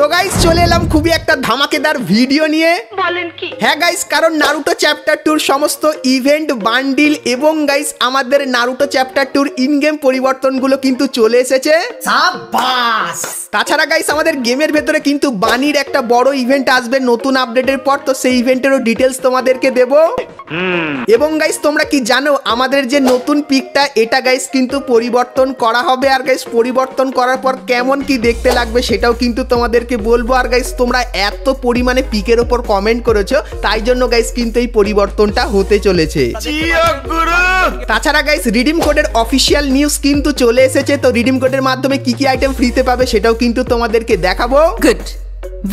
তো গাইস চলে এলাম খুবই একটা ধামাকেদার ভিডিও নিয়ে। বলেন কি? হ্যাঁ গাইস, কারণ নারুটো চ্যাপ্টার 2 সমস্ত ইভেন্ট বান্ডিল এবং গাইস আমাদের নারুটো চ্যাপ্টার 2 ইন গেম পরিবর্তনগুলো কিন্তু চলে এসেছে। সাবাস! তাছাড়া গাইস আমাদের গেমের ভেতরে কিন্তু বানির একটা বড় ইভেন্ট আসবে নতুন আপডেটের পর, তো সেই ইভেন্টেরও ডিটেলস তোমাদেরকে দেব। এবং গাইস তোমরা কি জানো আমাদের যে নতুন পিকটা এটা গাইস কিন্তু পরিবর্তন করা হবে, আর গাইস পরিবর্তন করার পর কেমন কি দেখতে লাগবে সেটাও কিন্তু তোমাদেরকে বলবো। আর গাইস তোমরা এত পরিমাণে পিকের ওপর কমেন্ট করেছো, তাই জন্য গাইস কিন্তু এই পরিবর্তনটা হতে চলেছে। তাছাড়া গাইস রিডিম কোডের অফিসিয়াল নিউজ কিন্তু চলে এসেছে, তো রিডিম কোডের মাধ্যমে কি কি আইটেম ফ্রিতে পাবে সেটাও কিন্তু তোমাদেরকে দেখাবো। Good,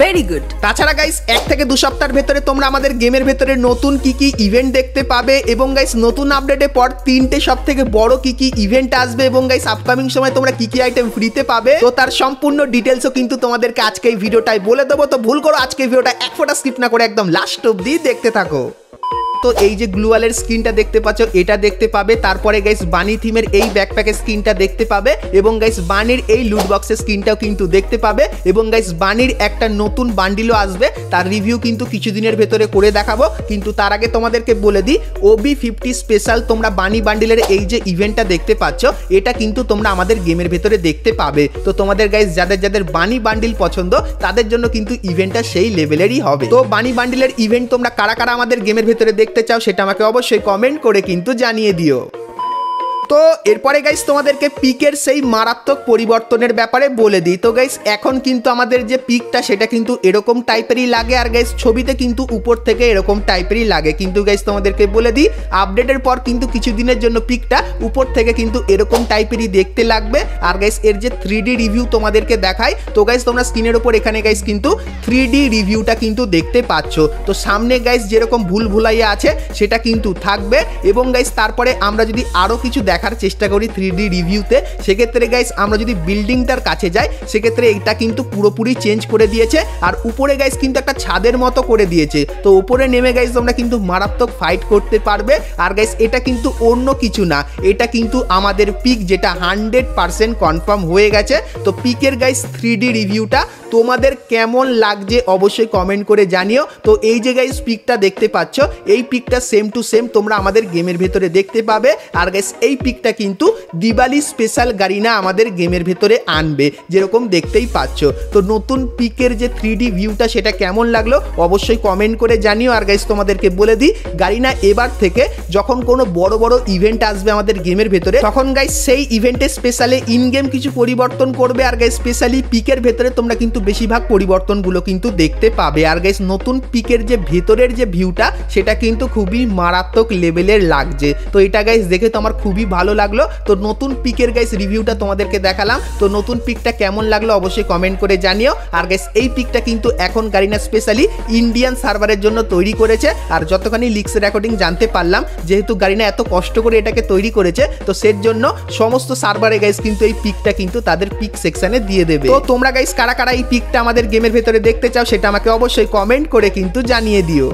very good. তাছাড়া গাইস 1 থেকে 2 সপ্তাহের ভেতরে তোমরা আমাদের গেমের ভেতরে নতুন কি কি ইভেন্ট দেখতে পাবে, এবং গাইস নতুন আপডেটের পর 3টে সবথেকে বড় কি কি ইভেন্ট আসবে, এবং গাইস আপকামিং সময় তোমরা কি কি আইটেম ফ্রিতে পাবে, তো তার সম্পূর্ণ ডিটেইলসও কিন্তু তোমাদেরকে আজকে এই ভিডিওটাই বলে দেবো। তো ভুল করো আজকে এই ভিডিওটা এক ফোঁটা স্কিপ না করে একদম লাস্ট অবধি দেখতে থাকো। তো এই যে গ্লুয়ালের স্কিনটা দেখতে পাচ্ছ এটা দেখতে পাবে, তারপরে গাইস বানি থিমের এই ব্যাকপ্যাকের স্কিনটা দেখতে পাবে, এবং গাইস বানির এই লুট বক্সের স্কিনটাও কিন্তু দেখতে পাবে, এবং গাইস বানির একটা নতুন বান্ডিলও আসবে, তার রিভিউ কিন্তু কিছুদিনের ভেতরে করে দেখাবো। কিন্তু তার আগে তোমাদেরকে বলে দিই OB50 স্পেশাল তোমরা বানি বান্ডিলের এই যে ইভেন্টটা দেখতে পাচ্ছ এটা কিন্তু তোমরা আমাদের গেমের ভেতরে দেখতে পাবে। তো তোমাদের গাইস যাদের যাদের বানি বান্ডিল পছন্দ তাদের জন্য কিন্তু ইভেন্টটা সেই লেভেলেরই হবে। তো বানি বান্ডিলের ইভেন্ট তোমরা কারা কারা আমাদের গেমের ভেতরে দেখতে চাও সেটা আমাকে অবশ্যই কমেন্ট করে কিন্তু জানিয়ে দিও। তো এরপরে গাইস তোমাদেরকে পিকের সেই মারাত্মক পরিবর্তনের ব্যাপারে বলে দিই। তো গাইস এখন কিন্তু আমাদের যে পিকটা সেটা কিন্তু এরকম টাইপেরই লাগে, আর গাইস ছবিতে কিন্তু উপর থেকে এরকম টাইপেরই লাগে, কিন্তু গাইস তোমাদেরকে বলে দিই আপডেটের পর কিন্তু কিছুদিনের জন্য পিকটা উপর থেকে কিন্তু এরকম টাইপেরই দেখতে লাগবে। আর গাইস এর যে 3D রিভিউ তোমাদেরকে দেখাই, তো গাইস তোমরা স্ক্রিনের উপর এখানে গাইস কিন্তু 3D রিভিউটা কিন্তু দেখতে পাচ্ছ। তো সামনে গাইস যেরকম ভুল ভুলাইয়া আছে সেটা কিন্তু থাকবে, এবং গাইস তারপরে আমরা যদি আরো কিছু দেখার চেষ্টা করি 3D রিভিউতে, সেক্ষেত্রে গাইস আমরা যদি বিল্ডিংটার কাছে যাই সেক্ষেত্রে এটা কিন্তু পুরোপুরি চেঞ্জ করে দিয়েছে, আর উপরে গাইস কিন্তু একটা ছাদের মতো করে দিয়েছে। তো উপরে নেমে গাইস তোমরা কিন্তু মারাত্মক ফাইট করতে পারবে। আর গাইস এটা কিন্তু অন্য কিছু না, এটা কিন্তু আমাদের পিক যেটা 100% কনফার্ম হয়ে গেছে। তো পিকের গাইস 3D রিভিউটা তোমাদের কেমন লাগছে অবশ্যই কমেন্ট করে জানিও। তো এই যে গাইস পিকটা দেখতে পাচ্ছ এই পিকটা সেম টু সেম তোমরা আমাদের গেমের ভেতরে দেখতে পাবে। আর গাইস এই পিকটা কিন্তু দিওয়ালি স্পেশাল গারিনা আমাদের গেমের ভেতরে আনবে, যেরকম দেখতেই পাচ্ছ। তো নতুন পিকের যে 3D ভিউটা সেটা কেমন লাগলো অবশ্যই কমেন্ট করে জানিও। আর গাইস তোমাদেরকে বলে দিই গারিনা এবার থেকে যখন কোনো বড় বড় ইভেন্ট আসবে আমাদের গেমের ভেতরে, তখন গাইস সেই ইভেন্টে স্পেশালি ইন গেম কিছু পরিবর্তন করবে। আর গাইস স্পেশালি পিকের ভেতরে তোমরা কিন্তু বেশিরভাগ পরিবর্তনগুলো কিন্তু দেখতে পাবে। আর গাইস নতুন পিকের যে ভেতরের যে ভিউটা সেটা কিন্তু খুবই মারাত্মক লেভেলের লাগছে। তো এটা গাইস দেখে তো আমার খুবই ভালো লাগলো। তো নতুন পিকের গাইস রিভিউটা তোমাদেরকে দেখালাম, তো নতুন পিকটা কেমন লাগলো অবশ্যই কমেন্ট করে জানিও। আর গাইস এই পিকটা কিন্তু এখন গারিনা স্পেশালি ইন্ডিয়ান সার্ভারের জন্য তৈরি করেছে, আর যতখানি লিক্স রেকর্ডিং জানতে পারলাম যেহেতু গারিনা এত কষ্ট করে এটাকে তৈরি করেছে, তো সের জন্য সমস্ত সার্ভারে গাইস কিন্তু এই পিকটা কিন্তু তাদের পিক সেকশনে দিয়ে দেবে। তো তোমরা গাইস কারা কারা এই পিকটা আমাদের গেমের ভেতরে দেখতে চাও সেটা আমাকে অবশ্যই কমেন্ট করে কিন্তু জানিয়ে দিও।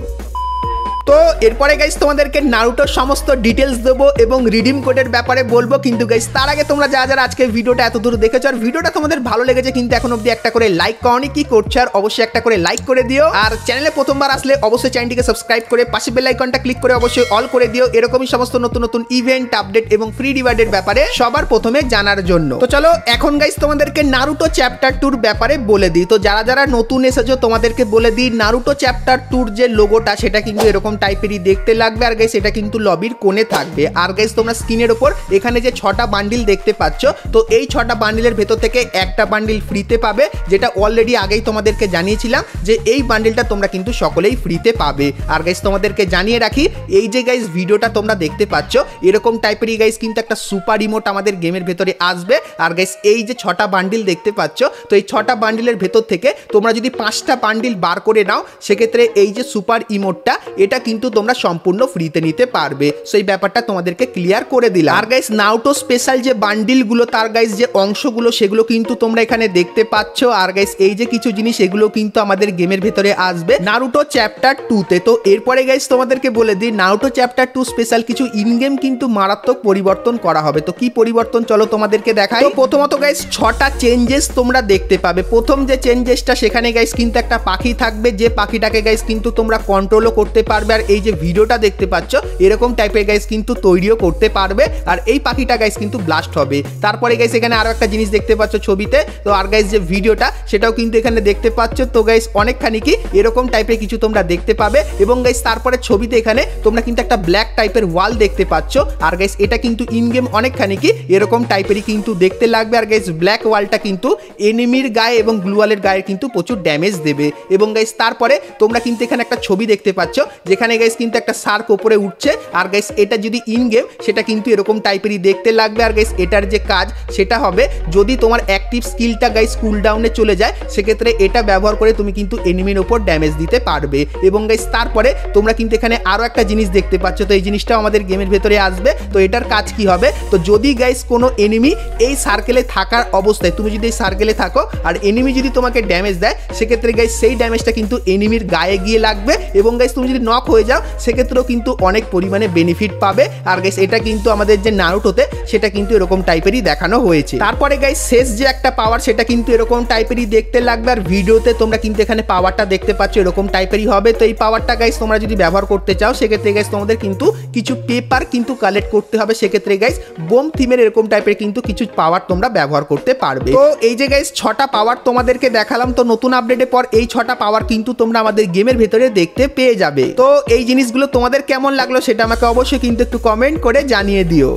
তো এরপরে গাইস তোমাদেরকে নারুটোর সমস্ত ডিটেলস দেবো এবং রিডিম কোডের ব্যাপারে বলবো, কিন্তু গাইস তার আগে তোমরা যারা আজকে ভিডিওটা এত দূর দেখেছো আর ভিডিওটা তোমাদের ভালো লেগেছে কিন্তু এখন অবধি একটা করে লাইক করনি, কি করছো আর অবশ্যই একটা করে লাইক করে দিও। আর চ্যানেলে প্রথমবার আসলে অবশ্যই চ্যানেলটিকে সাবস্ক্রাইব করে পাশে বেল আইকনটা ক্লিক করে অবশ্যই অল করে দিও, এরকমই সমস্ত নতুন নতুন ইভেন্ট আপডেট এবং ফ্রি রিওয়ার্ডের ব্যাপারে সবার প্রথমে জানার জন্য। তো চলো এখন গাইস তোমাদেরকে নারুটো চ্যাপ্টার 2 ব্যাপারে বলে দিই। তো যারা যারা নতুন এসেছো তোমাদেরকে বলে দিই নারুটো চ্যাপ্টার 2 যে লোগোটা সেটা কিন্তু এরকম টাইপেরই দেখতে লাগবে, আর গাইস এটা কিন্তু লবির কোণে থাকবে। আর গাইস তোমরা স্ক্রিনের উপর এখানে যে 6টা বান্ডিল দেখতে পাচ্ছ, তো এই 6টা বান্ডিলের ভেতর থেকে একটা বান্ডিল ফ্রিতে পাবে, যেটা অলরেডি আগেই তোমাদেরকে জানিয়েছিলাম যে এই বান্ডিলটা তোমরা কিন্তু সকলেই ফ্রিতে পাবে। আর গাইস তোমাদেরকে জানিয়ে রাখি এই যে গাইস ভিডিওটা তোমরা দেখতে পাচ্ছ এরকম টাইপেরই গাইস কিন্তু একটা সুপার ইমোট আমাদের গেমের ভেতরে আসবে। আর গাইস এই যে 6টা বান্ডিল দেখতে পাচ্ছ, তো এই 6টা বান্ডিলের ভেতর থেকে তোমরা যদি 5টা বান্ডিল বার করে নাও সেক্ষেত্রে এই যে সুপার ইমোটটা এটা কিন্তু তোমরা সম্পূর্ণ ফ্রিতে নিতে পারবে। সেই ব্যাপারটা তোমাদেরকে ক্লিয়ার করে দিলাম। আর গাইস নারুটো স্পেশাল যে বান্ডিলগুলো তার গাইস যে অংশগুলো সেগুলো কিন্তু তোমরা এখানে দেখতে পাচ্ছ। আর গাইস এই যে কিছু জিনিস এগুলো কিন্তু আমাদের গেমের ভেতরে আসবে নারুটো চ্যাপ্টার 2 তে। তো এরপরে গাইস তোমাদেরকে বলে দিই নারুটো চ্যাপ্টার 2 স্পেশাল কিছু ইন গেম কিন্তু মারাত্মক পরিবর্তন করা হবে। তো কি পরিবর্তন চলো তোমাদেরকে দেখাই। তো প্রথমত গাইস 6টা চেঞ্জেস তোমরা দেখতে পাবে। প্রথম যে চেঞ্জেসটা সেখানে গাইস কিন্তু একটা পাখি থাকবে, যে পাখিটাকে গাইস কিন্তু তোমরা কন্ট্রোলও করতে পারবে। আর এই যে ভিডিওটা দেখতে পাচ্ছ এরকম টাইপের গাইস কিন্তু তৈরিও করতে পারবে। আর এই পাখিটা গাইস কিন্তু ব্লাস্ট হবে। তারপরে গাইস এখানে আরো একটা জিনিস দেখতে পাচ্ছ ছবিতে। তো আর গাইস যে ভিডিওটা সেটাও কিন্তু এখানে দেখতে পাচ্ছ। তো গাইস অনেকখানি কি এরকম টাইপের কিছু তোমরা দেখতে পাবে। এবং গাইস তারপরে ছবিতে এখানে তোমরা কিন্তু একটা ব্ল্যাক টাইপের ওয়াল দেখতে পাচ্ছ। আর গাইস এটা কিন্তু ইন গেম অনেকখানি কি এরকম টাইপেরই কিন্তু দেখতে লাগবে। আর গাইস ব্ল্যাক ওয়ালটা কিন্তু এনিমির গায়ে এবং গ্লুয়ালের গায়ে কিন্তু প্রচুর ড্যামেজ দেবে। এবং গাইস তারপরে তোমরা কিন্তু এখানে একটা ছবি দেখতে পাচ্ছ যেখানে গাইস কিন্তু একটা শার্ক উপরে উঠছে। আর গাইস এটা যদি ইন গেম সেটা কিন্তু এরকম টাইপেরই দেখতে লাগবে। আর গাইস এটার যে কাজ সেটা হবে যদি তোমার অ্যাক্টিভ স্কিলটা গাইস কুল ডাউনে চলে যায় সেক্ষেত্রে এটা ব্যবহার করে তুমি কিন্তু এনিমির উপর ড্যামেজ দিতে পারবে। এবং গাইস তারপরে তোমরা কিন্তু এখানে আরো একটা জিনিস দেখতে পাচ্ছ। তো এই জিনিসটাও আমাদের গেমের ভেতরে আসবে। তো এটার কাজ কি হবে, তো যদি গাইস কোনো এনিমি এই সার্কেলে থাকার অবস্থায় তুমি যদি এই সার্কেলে থাকো আর এনিমি যদি তোমাকে ড্যামেজ দেয় সেক্ষেত্রে গাইস সেই ড্যামেজটা কিন্তু এনিমির গায়ে গিয়ে লাগবে। এবং গাইস তুমি যদি নক হয়ে যাও সেক্ষেত্রেও কিন্তু অনেক পরিমাণে বেনিফিট পাবে। আর গাইস এটা কিন্তু আমাদের যে নারুটোতে সেটা কিন্তু এরকম টাইপেরই দেখানো হয়েছে। তারপরে গাইস শেষ যে একটা পাওয়ার সেটা কিন্তু এরকম টাইপেরই দেখতে লাগবে। আর ভিডিওতে তোমরা কিন্তু এখানে পাওয়ারটা দেখতে পাচ্ছ এরকম টাইপেরই হবে। তো এই পাওয়ারটা গাইস তোমরা যদি ব্যবহার করতে চাও সেক্ষেত্রে গাইস তোমাদের কিন্তু কিছু পেপার কিন্তু কালেক্ট করতে হবে। সেক্ষেত্রে গাইস বোম থিমের এরকম টাইপের কিন্তু কিছু পাওয়ার তোমরা ব্যবহার করতে পারবে। তো এই যে গাইস 6টা পাওয়ার তোমাদেরকে দেখালাম। তো নতুন আপডেটের পর এই 6টা পাওয়ার কিন্তু তোমরা আমাদের গেমের ভেতরে দেখতে পেয়ে যাবে। তো এই জিনিসগুলো তোমাদের কেমন লাগলো সেটা আমাকে অবশ্যই কিন্তু একটু কমেন্ট করে জানিয়ে দিও।